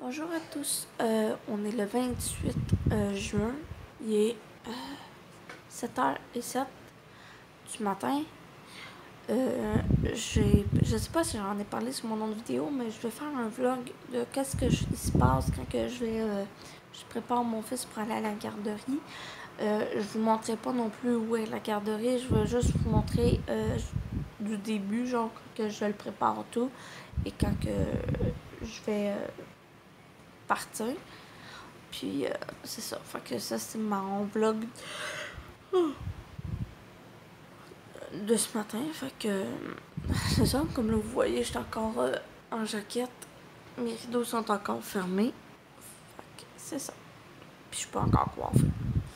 Bonjour à tous, on est le 28 juin, il est 7h07 du matin. Je sais pas si j'en ai parlé sur mon autre vidéo, mais je vais faire un vlog de qu'est-ce que il se passe quand que je prépare mon fils pour aller à la garderie. Je vous montrerai pas non plus où est la garderie, je vais juste vous montrer du début, genre que je le prépare tout et quand que je vais partir. Puis c'est ça, fait que ça c'est mon vlog de ce matin. Fait que c'est ça, comme là vous voyez, je suis encore en jaquette, mes rideaux sont encore fermés. Fait que c'est ça. Puis je suis pas encore coiffée.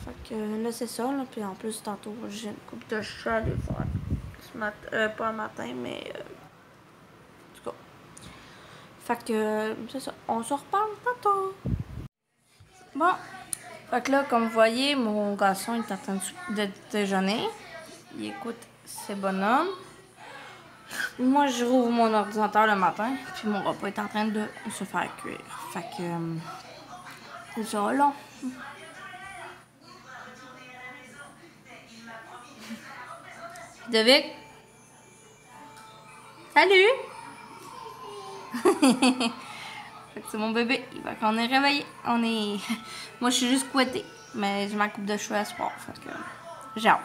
Fait que là c'est ça, là. Puis en plus tantôt j'ai une coupe de cheveux à aller faire ce matin, pas un matin, mais en tout cas. Fait que c'est ça, on se reparle tantôt. Bon, fait que là, comme vous voyez, mon garçon est en train de déjeuner. Il écoute ses bonhommes. Moi, je rouvre mon ordinateur le matin, puis mon repas est en train de se faire cuire. Fait que c'est ça, là. Devic? Salut! C'est mon bébé. Fait qu'on est réveillé. Moi, je suis juste couettée. Mais j'ai ma coupe de cheveux à sport. Fait que j'ai hâte.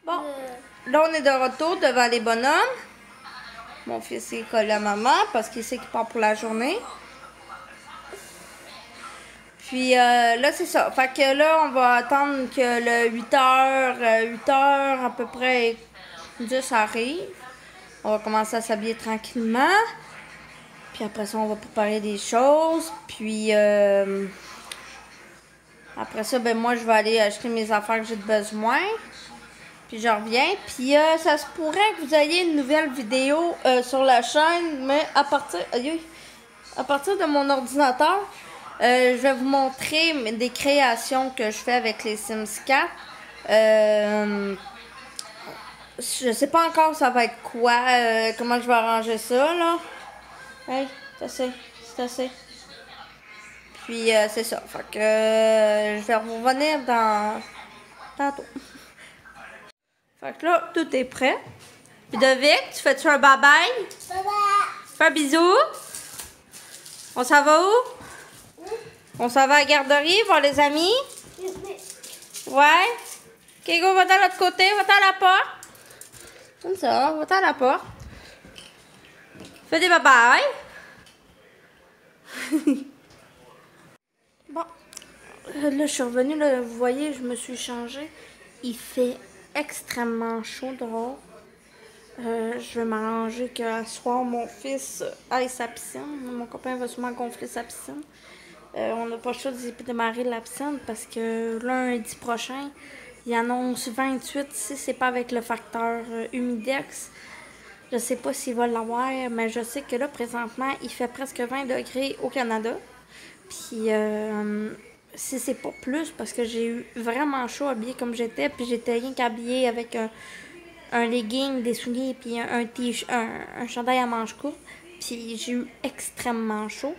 Bon. Là, on est de retour devant les bonhommes. Mon fils est collé à maman parce qu'il sait qu'il part pour la journée. Puis là, c'est ça. Fait que là, on va attendre que le 8h à peu près 10 arrive. On va commencer à s'habiller tranquillement. Puis après ça, on va préparer des choses. Puis après ça, ben moi, je vais aller acheter mes affaires que j'ai besoin. Puis je reviens. Puis ça se pourrait que vous ayez une nouvelle vidéo sur la chaîne. Mais à partir de mon ordinateur, je vais vous montrer des créations que je fais avec les Sims 4. Je sais pas encore ça va être quoi, comment je vais arranger ça, là. Hey, c'est assez. Puis c'est ça. Fait que je vais revenir dans tantôt. Fait que là, tout est prêt. Ludovic, tu fais-tu un bye-bye? Bye-bye! Fais un bisou. On s'en va où? On s'en va à la garderie, voir les amis? Ouais? Ok, go, va-t'en de l'autre côté, va-t'en à la porte. Comme ça, va-t'en à la porte. Fais des bye-bye. Bon, là, je suis revenue, là, vous voyez, je me suis changée. Il fait extrêmement chaud dehors. Je vais m'arranger qu'à soir, mon fils aille sa piscine. Mon copain va sûrement gonfler sa piscine. On n'a pas le choix de démarrer la piscine parce que lundi prochain, il annonce 28 si c'est pas avec le facteur humidex. Je sais pas s'il va l'avoir, mais je sais que là, présentement, il fait presque 20 degrés au Canada. Puis, si c'est pas plus, parce que j'ai eu vraiment chaud habillé comme j'étais, puis j'étais rien qu'habillée avec un legging, des souliers, puis un chandail à manches courtes. Puis, j'ai eu extrêmement chaud.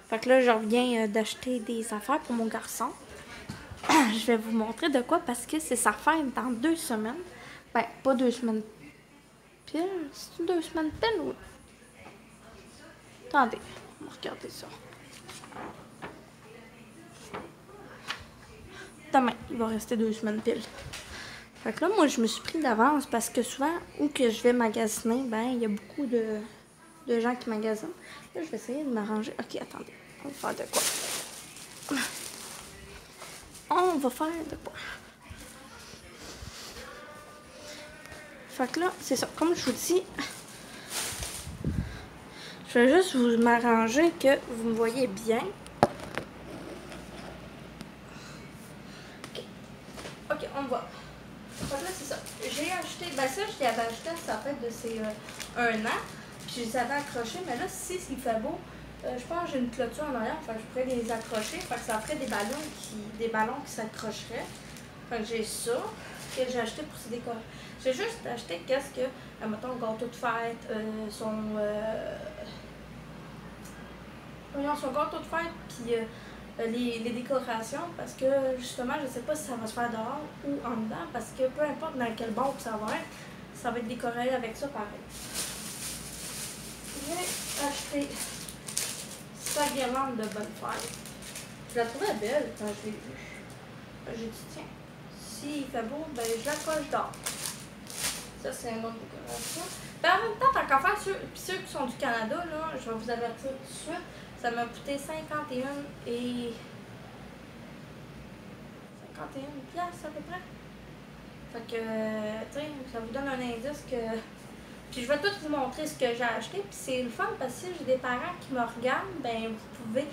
Fait que là, je reviens d'acheter des affaires pour mon garçon. Je vais vous montrer de quoi, parce que c'est sa fête dans 2 semaines. Ben, pas 2 semaines pile. C'est 2 semaines pile, oui. Attendez, on va regarder ça. Demain, il va rester 2 semaines pile. Fait que là, moi, je me suis pris d'avance parce que souvent, où que je vais magasiner, ben, il y a beaucoup de gens qui magasinent. Là, je vais essayer de m'arranger. Ok, attendez. On va faire de quoi? On va faire de quoi? Fait que là, c'est ça. Comme je vous dis, je vais juste vous m'arranger que vous me voyez bien. Ok, on va. Fait que là, c'est ça. J'ai acheté, ben ça, je l'avais acheté, ça fait de ses 1 an. Puis je les avais accrochés, mais là, si il fait beau, je pense que j'ai une clôture en arrière, fait que je pourrais les accrocher, fait que ça ferait des ballons qui s'accrocheraient. Fait que j'ai ça, que j'ai acheté pour ces décorations. J'ai juste acheté qu'est-ce que, mettons, gâteau de fête, voyons, son gâteau de fête, puis les décorations, parce que justement, je sais pas si ça va se faire dehors ou en dedans, parce que peu importe dans quel bar ça va être décoré avec ça pareil. J'ai acheté sa guirlande de bonne fête. Je la trouvais belle quand je l'ai vue. J'ai dit, tiens, s'il fait beau, ben je la coche dehors. Ça, c'est une autre décoration. Ben, en même temps, tant qu'à faire, ceux qui sont du Canada, là, je vais vous avertir tout de suite, ça m'a coûté 51 piastres à peu près. Fait que, tu sais, ça vous donne un indice que... Puis je vais tout vous montrer ce que j'ai acheté. Puis c'est le fun parce que si j'ai des parents qui me regardent, ben vous pouvez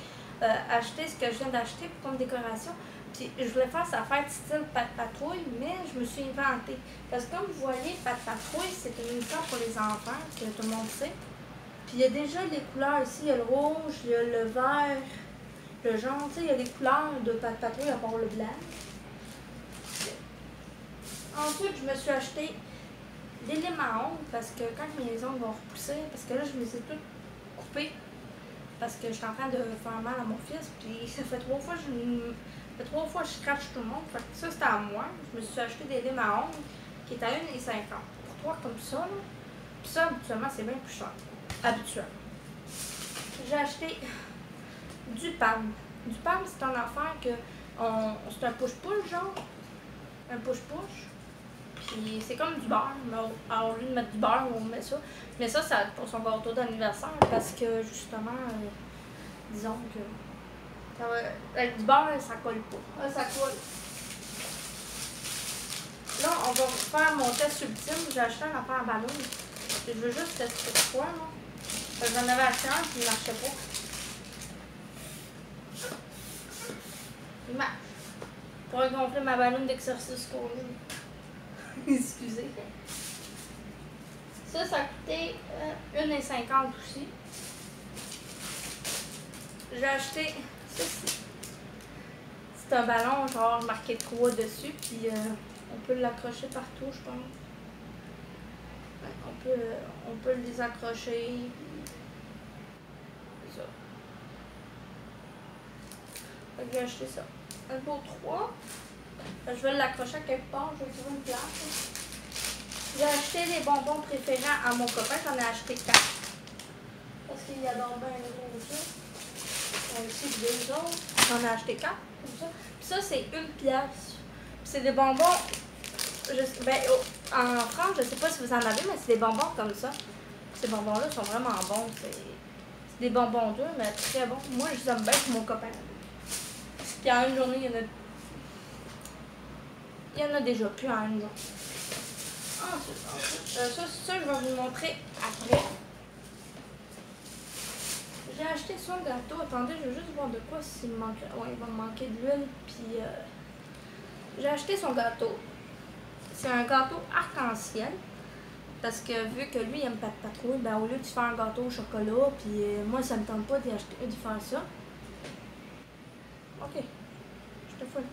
acheter ce que je viens d'acheter pour comme décoration. Puis je voulais faire sa fête style Pat Patrouille, mais je me suis inventée. Parce que comme vous voyez, Pat Patrouille, c'est une émission pour les enfants, que tout le monde sait. Puis il y a déjà les couleurs ici, il y a le rouge, il y a le vert, le jaune, tu sais, il y a des couleurs de Pat Patrouille à part le blanc. Ensuite, je me suis acheté des limes à ongles parce que quand mes ongles vont repousser, parce que là, je les ai toutes coupées parce que je suis en train de faire mal à mon fils, puis ça fait 3 fois que je scratch tout le monde. Fait que ça, c'était à moi. Je me suis acheté des limes à ongles qui étaient à 1,50 $. Pour 3 comme ça, là. Puis ça, habituellement, c'est bien plus cher. Habituellement. J'ai acheté du PAM. Du PAM, c'est un affaire que c'est un push-push, genre. Un push-push. Puis c'est comme du beurre, mais au lieu de mettre du beurre, on met ça. Mais ça, c'est pour son gâteau d'anniversaire parce que justement, disons que avec du beurre, ça colle pas. Là, ça colle. Là, on va faire mon test ultime. J'ai acheté un affaire à ballon. Je veux juste tester quoi, là. Parce que j'en avais acheté un qui ne marchait pas. Il marche. Pour gonfler ma ballonne d'exercice courue. Excusez. Ça a coûté 1,50 $ aussi. J'ai acheté ceci. C'est un ballon genre marqué 3 dessus, puis on peut l'accrocher partout, je pense. On peut les accrocher. Ça. J'ai acheté ça. Un beau 3. Je vais l'accrocher à quelque part, je vais trouver une place. J'ai acheté les bonbons préférés à mon copain, j'en ai acheté 4. Parce qu'il y a donc bien gros ça. Aussi 2 autres. J'en ai acheté 4, comme ça. Puis ça, c'est 1 pièce. C'est des bonbons. En France, je sais pas si vous en avez, mais c'est des bonbons comme ça. Ces bonbons-là sont vraiment bons. C'est des bonbons durs, mais très bons. Moi, je les aime bien pour mon copain. Puis en une journée, il y en a déjà plus en une journée. Ensuite, ça, je vais vous montrer après. J'ai acheté son gâteau. Attendez, je vais juste voir de quoi s'il me manque. Ouais, il va me manquer de l'huile. Puis j'ai acheté son gâteau. C'est un gâteau arc-en-ciel. Parce que vu que lui, il aime pas de patrouille, ben au lieu de faire un gâteau au chocolat, puis moi, ça me tente pas d'y faire ça. Ok, je te fous.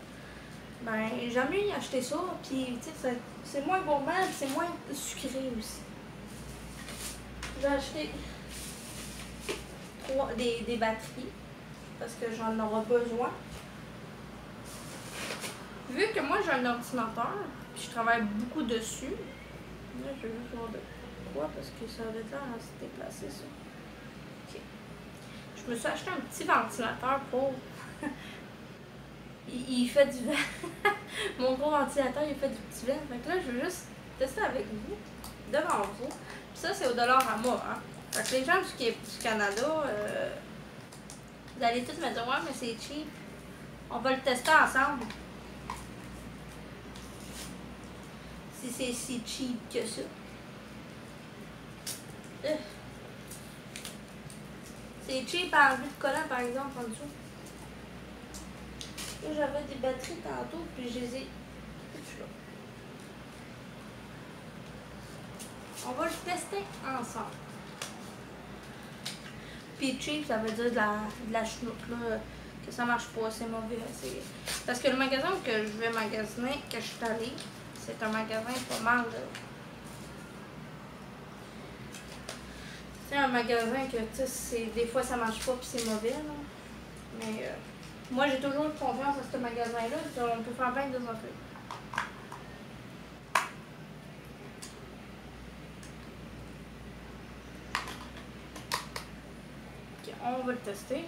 Ben, j'aime mieux y acheter ça, puis tu sais, c'est moins gourmand, puis c'est moins sucré aussi. J'ai acheté des batteries, parce que j'en aurai besoin. Vu que moi, j'ai un ordinateur, puis je travaille beaucoup dessus, là, je vais juste voir de quoi, parce que ça avait l'air à se déplacer, ça. Ok. Je me suis acheté un petit ventilateur pour... il fait du vent. Mon gros ventilateur, il fait du petit vent. Fait que là, je veux juste tester avec vous, devant vous. Puis ça, c'est au dollar à moi. Hein. Fait que les gens du Canada, vous allez tous me dire, ouais, mais c'est cheap. On va le tester ensemble. Si c'est si cheap que ça. C'est cheap à enlever de collant, par exemple, en dessous. Là, j'avais des batteries tantôt, puis je les ai toutes là. On va le tester ensemble. Puis cheap, ça veut dire de la chenoute, là, que ça marche pas, c'est mauvais. Parce que le magasin que je vais magasiner, que je suis allée, c'est un magasin pas mal. C'est un magasin que, tu sais, des fois ça marche pas puis c'est mauvais, là. Mais moi, j'ai toujours eu confiance à ce magasin-là. On peut faire plein de affaires. Ok, on va le tester.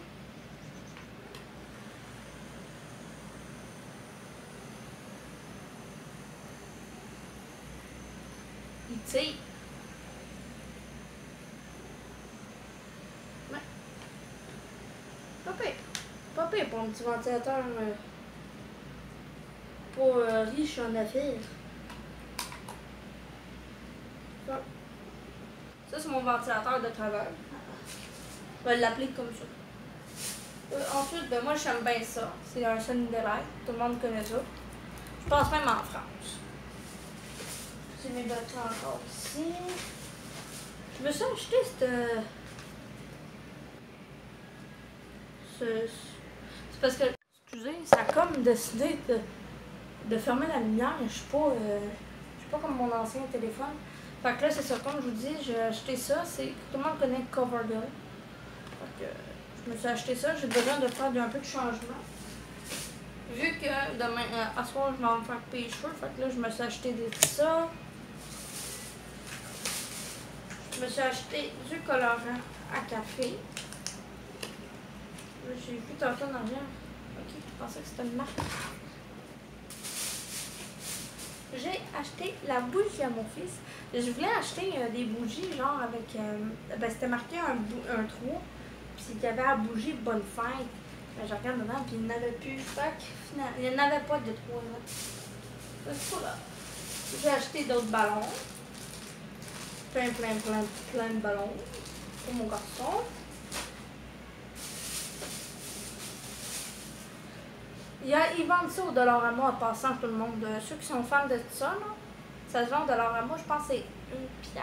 Il tire. Ouais. Pas pire. Pas pire pour un petit ventilateur pas riche en affaires. Ça, c'est mon ventilateur de travail. Je vais l'appeler comme ça. Ensuite, ben, moi, j'aime bien ça. C'est un Sunny Delight. Tout le monde connaît ça. Je pense même en France. J'ai mes batteries encore ici. Je me suis acheté c'est parce que, excusez, ça a comme décidé de fermer la lumière. Je suis pas comme mon ancien téléphone. Fait que là, c'est ça, comme je vous dis, j'ai acheté ça. Tout le monde connaît CoverGirl. Fait que je me suis acheté ça. J'ai besoin de faire un peu de changement. Vu que demain, à soir, je vais me faire couper les cheveux. Fait que là, je me suis acheté ça. Je me suis acheté du colorant à café. J'ai vu tantôt en arrière. Ok, je pensais que c'était une marque. J'ai acheté la bougie à mon fils. Je voulais acheter des bougies, genre avec. Ben, c'était marqué un 3. Puis il y avait la bougie Bonne Fête. Ben, je regarde dedans, puis il n'y en avait plus. Fait que, il n'y en avait pas de 3 là. C'est pas là. J'ai acheté d'autres ballons. Plein de ballons pour mon garçon. Ils vendent ça au Dollarama en passant tout le monde. Ceux qui sont fans de ça, là, ça se vend au Dollarama, je pense que c'est 1$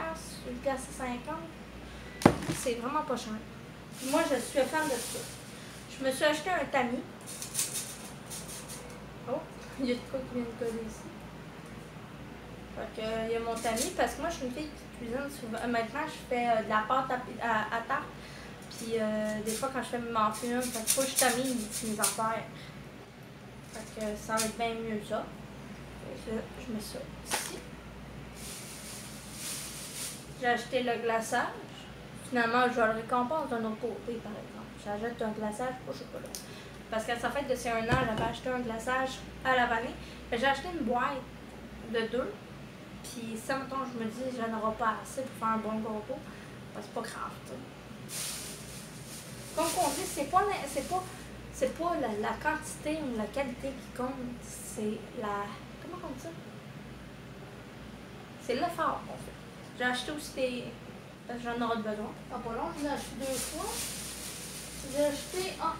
1$ 50. C'est vraiment pas cher. Moi, je suis fan de ça. Je me suis acheté un tamis. Oh, il y a de quoi qui vient de coller ici. Fait que, il y a mon tamis, parce que moi, je suis une fille qui cuisine souvent. Maintenant, je fais de la pâte à tarte. Puis, des fois, quand je fais mes muffins, il faut que je tamise mes affaires. Fait que ça va être bien mieux ça. Je mets ça ici. J'ai acheté le glaçage. Finalement, je le récompense d'un autre côté, par exemple. J'achète un glaçage au chocolat. Parce qu'à sa fête de ses 1 an, j'avais acheté un glaçage à la vanille. J'ai acheté une boîte de 2. Puis ça, mettons, je me dis, j'en aurai pas assez pour faire un bon gâteau. Ben, c'est pas grave, t'sais. Comme on dit, c'est pas la quantité ou la qualité qui compte, c'est la... Comment on dit ça? C'est l'effort qu'on fait. J'ai acheté aussi des... Parce que j'en aurai besoin. Pas long, je l'ai acheté 2 fois. J'ai acheté... Ah!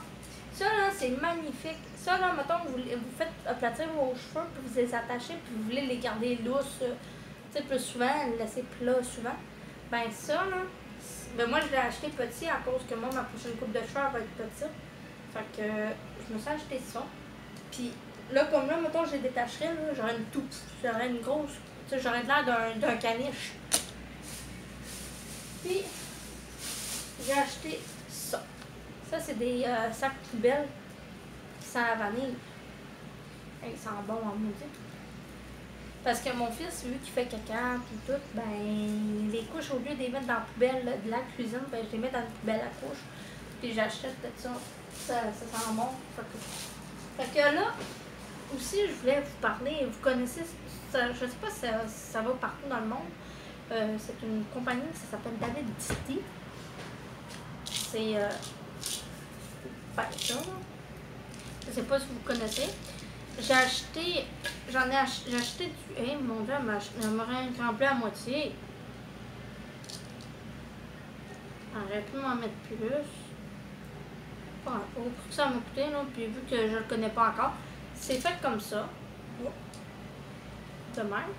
Ça, là, c'est magnifique. Ça, là, mettons, vous faites aplatir vos cheveux, puis vous les attachez, puis vous voulez les garder lousses, tu sais, plus souvent, les laisser plats souvent. Ben ça, là, ben moi, je l'ai acheté petit à cause que moi, ma prochaine coupe de cheveux, va être petite. Fait que je me suis acheté ça. Puis là, comme là, mettons, je les détacherais, là, j'aurais une touffe. J'aurais une grosse... Tu sais, j'aurais l'air d'un caniche. Puis, j'ai acheté ça. Ça, c'est des sacs poubelles qui sentent la vanille. Ils sentent bon en maudit. Parce que mon fils, vu qu'il fait caca puis tout, ben, les couches, au lieu de les mettre dans la poubelle de la cuisine, ben, je les mets dans la poubelle à couche. Puis j'achète tout ça. Ça sent bon. Fait que là, aussi, je voulais vous parler. Vous connaissez, ça, je sais pas si ça va partout dans le monde. C'est une compagnie, ça s'appelle David City. C'est ben, ça, là. Je sais pas si vous connaissez. J'ai acheté du... Hey, mon Dieu, elle m'aurait rempli à moitié. J'aurais pu m'en mettre plus. Bon, pour que ça m'a coûté, là, puis vu que je le connais pas encore, c'est fait comme ça. De même.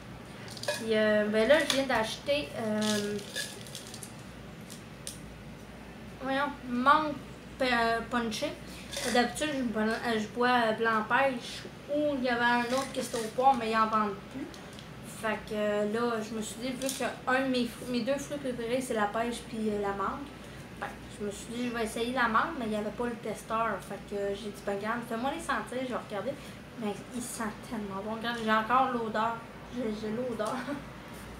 Puis, ben là, je viens d'acheter... voyons, mangue punché. D'habitude, je bois blanc pêche ou il y avait un autre qui était au port, mais ils n'en vendent plus. Fait que là, je me suis dit, vu que mes deux fruits préférés, c'est la pêche puis la mangue, fait que je me suis dit, je vais essayer la mangue, mais il n'y avait pas le testeur. Fait que j'ai dit, ben regarde, fais-moi les sentir, je vais regarder. Mais il sent tellement bon. Regarde, j'ai encore l'odeur. J'ai l'odeur.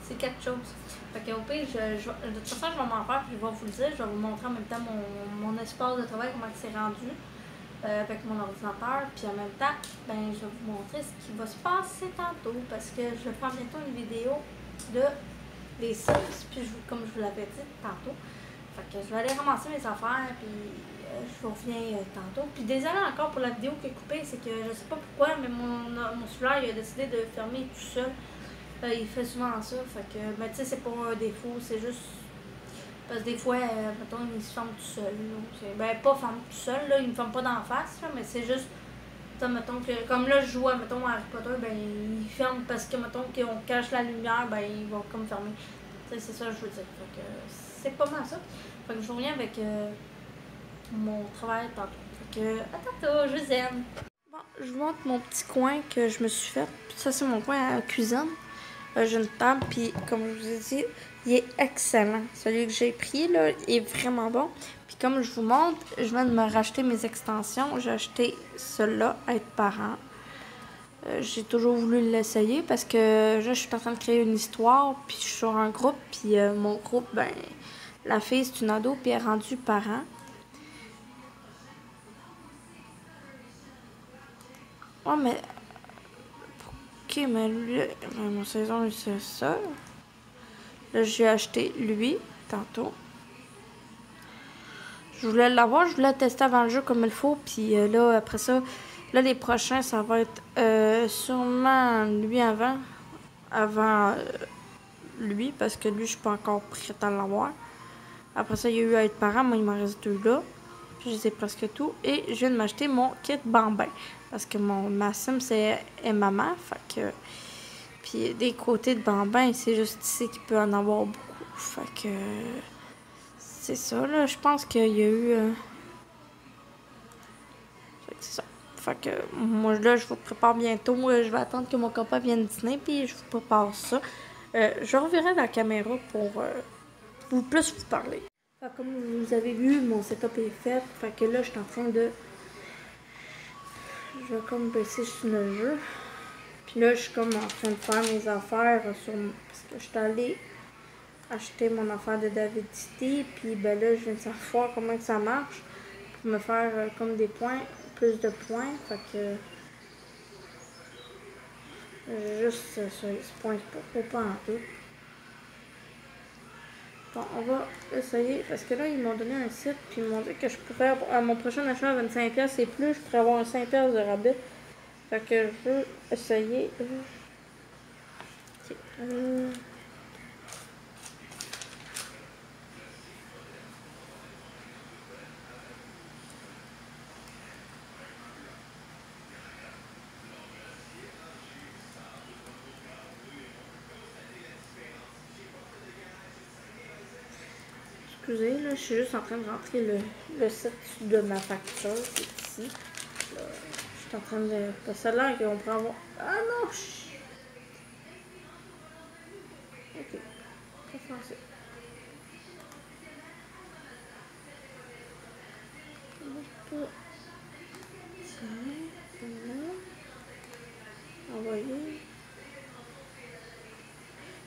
C'est quelque chose. Fait que au pire, de toute façon, je vais m'en faire puis je vais vous le dire. Je vais vous montrer en même temps mon espace de travail, comment c'est rendu avec mon ordinateur. Puis en même temps, ben, je vais vous montrer ce qui va se passer tantôt parce que je vais faire bientôt une vidéo de les Sims. Puis comme je vous l'avais dit tantôt. Fait que je vais aller ramasser mes affaires puis je vous reviens tantôt. Puis désolé encore pour la vidéo qui est coupée, c'est que je sais pas pourquoi, mais mon cellulaire il a décidé de fermer tout seul. Il fait souvent ça, fait que, ben tu sais, c'est pas un défaut, c'est juste, parce que des fois, mettons, il se ferme tout seul, là. Ben pas ferme tout seul, là, il me ferme pas d'en face, là, mais c'est juste, mettons que, comme là, je joue à, mettons, Harry Potter, ben il ferme parce que, mettons, qu'on cache la lumière, ben il va comme fermer. Tu sais, c'est ça que je veux dire, fait que, c'est pas mal ça. Fait que je reviens avec mon travail tantôt. Fait que, à tantôt, je vous aime. Bon, je vous montre mon petit coin que je me suis fait, ça c'est mon coin à la cuisine. J'ai une table, puis comme je vous ai dit, il est excellent. Celui que j'ai pris, là, est vraiment bon. Puis comme je vous montre, je viens de me racheter mes extensions. J'ai acheté celle-là, Être parent. J'ai toujours voulu l'essayer parce que là, je suis en train de créer une histoire, puis je suis sur un groupe, puis mon groupe, ben, la fille, c'est une ado, puis elle est rendue parent. Oh, mais... Ok, mais lui, mon saison, c'est ça. Là, j'ai acheté lui, tantôt. Je voulais l'avoir, je voulais le tester avant le jeu comme il faut. Puis là, après ça, là, les prochains, ça va être sûrement lui avant lui, parce que lui, je suis pas encore prête à l'avoir. Après ça, il y a eu à être parent, moi, il m'en reste deux là. Puis je les ai presque tout. Et je viens de m'acheter mon kit bambin. Parce que ma sim, c'est maman. Fait que. Puis des côtés de bambin, c'est juste ici qu'il peut en avoir beaucoup. Fait que. C'est ça, là. Je pense qu'il y a eu. Fait que c'est ça. Fait que moi, là, je vous prépare bientôt. Je vais attendre que mon copain vienne dîner, puis je vous prépare ça. Je reverrai la caméra pour plus vous parler. Fait que comme vous avez vu, mon setup est fait. Fait que là, je suis en train de... Je vais comme baisser sur le jeu. Puis là, je suis comme en train de faire mes affaires sur... Parce que je suis allée acheter mon affaire de Davidity. Puis ben là, je viens de savoir comment que ça marche. Pour me faire comme des points, plus de points. Fait que... juste sur les points, pas en tout. Bon, on va essayer, parce que là, ils m'ont donné un site, puis ils m'ont dit que je pourrais, à mon prochain achat à 25$ et plus, je pourrais avoir un 5$ de rabais. Fait que je veux essayer. Okay. Excusez, là, je suis juste en train de rentrer le site de ma facture, c'est ici. Là, je suis en train de... Parce que ça a l'air qu'on pourrait avoir... Ah non! Ok. Qu'est-ce que c'est? Envoyer.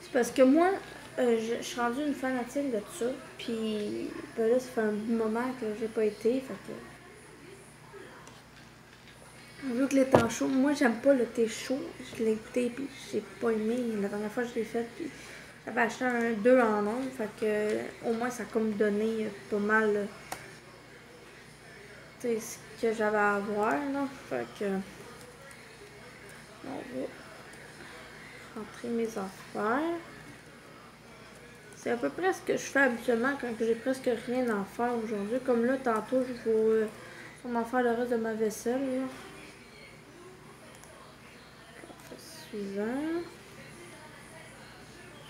C'est parce que moi, je suis rendue une fanatique de ça. Puis ben là, ça fait un bout de moment que j'ai pas été. Fait que. Vu que les temps chauds, moi j'aime pas le thé chaud. Je l'ai goûté puis j'ai pas aimé. La dernière fois je l'ai fait puis j'avais acheté un 2 en 1. Fait que au moins ça a comme donné pas mal ce que j'avais à avoir là. Fait que on va rentrer mes affaires. C'est à peu près ce que je fais habituellement quand j'ai presque rien à faire aujourd'hui. Comme là, tantôt, je vais sûrement faire le reste de ma vaisselle. Là. Suivant.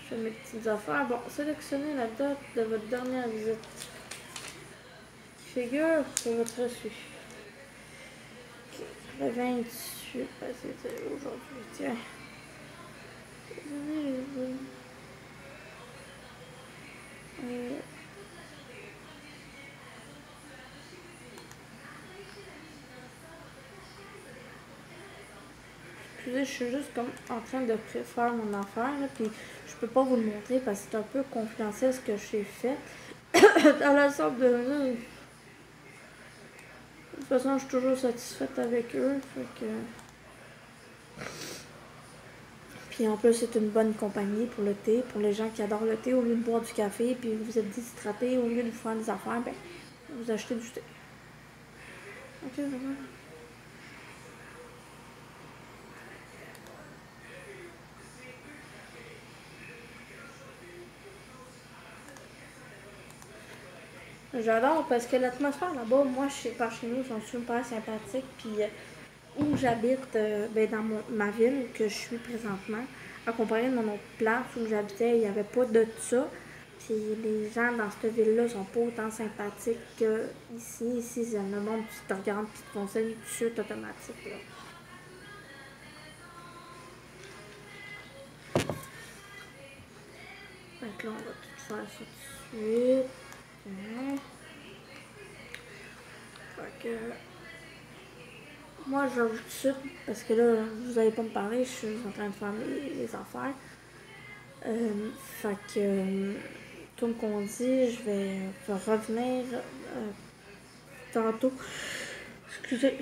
Je fais mes petites affaires. Bon, sélectionnez la date de votre dernière visite. Qui figure sur votre reçu. Okay. Le 28, ben, c'était aujourd'hui, tiens. Excusez, je suis juste comme en train de préfaire mon affaire, là, puis je peux pas vous le montrer parce que c'est un peu confidentiel ce que j'ai fait. Dans la sorte de toute façon, je suis toujours satisfaite avec eux, fait que... Puis en plus, c'est une bonne compagnie pour le thé, pour les gens qui adorent le thé. Au lieu de boire du café, puis vous êtes déshydraté, au lieu de vous faire des affaires, ben, vous achetez du thé. Ok, d'accord. J'adore parce que l'atmosphère là-bas, moi, par chez nous, sont super sympathiques. Puis où j'habite, ben, dans ma ville que je suis présentement, à comparer de mon autre place où j'habitais, il n'y avait pas de ça. Puis les gens dans cette ville-là sont pas autant sympathiques qu'ici. Ici, c'est le monde qui te regarde et te conseille tout de suite automatique. Là. Donc là, on va tout faire ça tout de suite. Fait que... Moi, je vais tout de suite, parce que là, vous n'allez pas me parler, je suis en train de faire les affaires. Fait que, comme qu'on dit, je vais revenir tantôt. Excusez.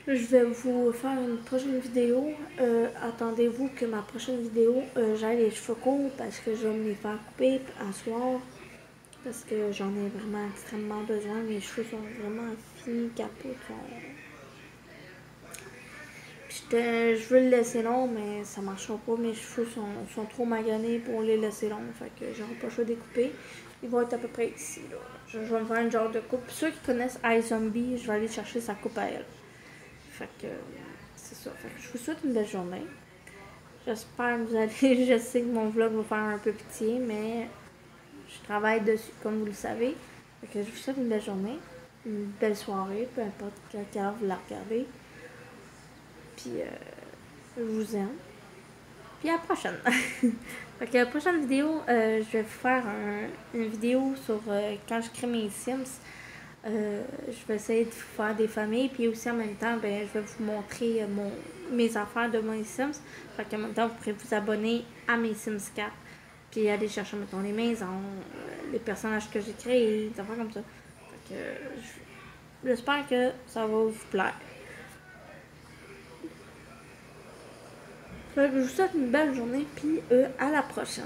Je vais vous faire une prochaine vidéo. Attendez-vous que ma prochaine vidéo, j'aille les cheveux courts parce que je vais me les faire couper à soir. Parce que j'en ai vraiment extrêmement besoin. Mes cheveux sont vraiment finis, capotes. Je veux le laisser long, mais ça marchera pas. Mes cheveux sont trop maganés pour les laisser longs. Fait que j'aurai pas le choix de les couper. Ils vont être à peu près ici. Là. Je vais me faire une genre de coupe. Ceux qui connaissent iZombie, je vais aller chercher sa coupe à elle. Fait que c'est ça. Fait que je vous souhaite une belle journée. J'espère que vous allez. Je sais que mon vlog va faire un peu pitié, mais je travaille dessus, comme vous le savez. Fait que je vous souhaite une belle journée, une belle soirée, peu importe quelle heure vous la regardez. Puis je vous aime. Puis à la prochaine. Fait que la prochaine vidéo, je vais vous faire une vidéo sur quand je crée mes Sims. Je vais essayer de vous faire des familles. Puis aussi en même temps, ben, je vais vous montrer mes affaires de mes Sims. Fait qu'en même temps, vous pourrez vous abonner à mes Sims 4. Puis aller chercher, mettons, les maisons, les personnages que j'ai créés, des affaires comme ça. Fait que j'espère que ça va vous plaire. Je vous souhaite une belle journée, puis à la prochaine.